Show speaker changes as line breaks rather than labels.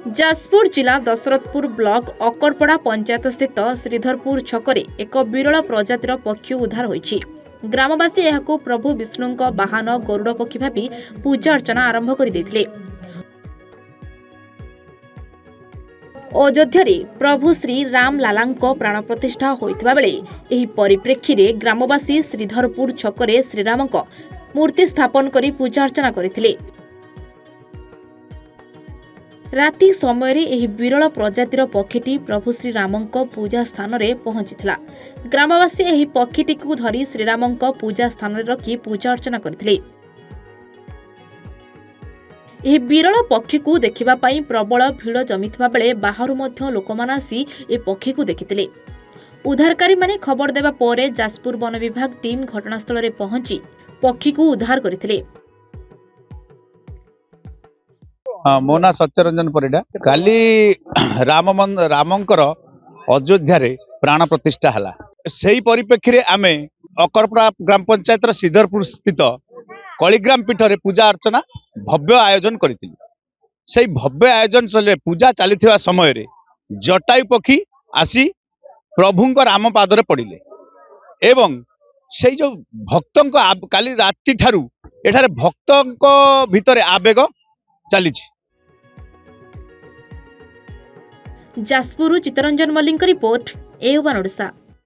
जाजपुर जिला दशरथपुर ब्लॉक अकरपड़ा पंचायत स्थित श्रीधरपुर छकरे एक विरल प्रजातिर पक्षी उद्धार होईछि। ग्रामवासी एहाकु प्रभु विष्णुंक वाहन गरुड़ पक्षी भाबी पूजा अर्चना आरंभ कर देथिले। अयोध्या प्रभु श्री राम लालांक प्राण प्रतिष्ठा होइतबा बेले एही परिप्रेक्षी रे ग्रामवासी श्रीधरपुर छकरे श्रीरामंक मूर्ति स्थापन करी पूजा अर्चना करथिले। राति समय एही विरल प्रजातिर पक्षीटी प्रभु श्रीरामंक पूजा स्थान रे पहुंचीथिला। ग्रामवासी एही पक्षीटी को धरी श्रीरामंक पूजा स्थान रे रखी पूजा अर्चना करथिले। एही विरल पक्षी को देखिबा पई प्रबल भीड़ जमिथिबा बेले बाहरु मध्य लोकमान आसी ए पक्षी को देखिथिले। उद्धारकारी माने खबर देबा परे जाजपुर वन विभाग टीम घटनास्थल रे पहुंची पक्षी को उद्धार करथिले।
हाँ मो ना सत्यरंजन परिडा। काली रामंकर अयोध्या रे प्राण प्रतिष्ठा हला। सेही परिप्रेक्षी रे आमे अकरपड़ा ग्राम पंचायत श्रीधरपुर स्थित कलिग्राम पीठ रे पूजा अर्चना भव्य आयोजन करथिलु। सेही भव्य आयोजन चले पूजा चलीथिबा समय रे जटायु पक्षी आसी प्रभुंक राम पादरे पड़िले एवं सेही जो भक्तंक काली राति ठारू एठारे भक्तंक भितरे आवेग चली।
जाजपुर चित्तरंजन मल्लिक रिपोर्ट ए1 ओडिशा।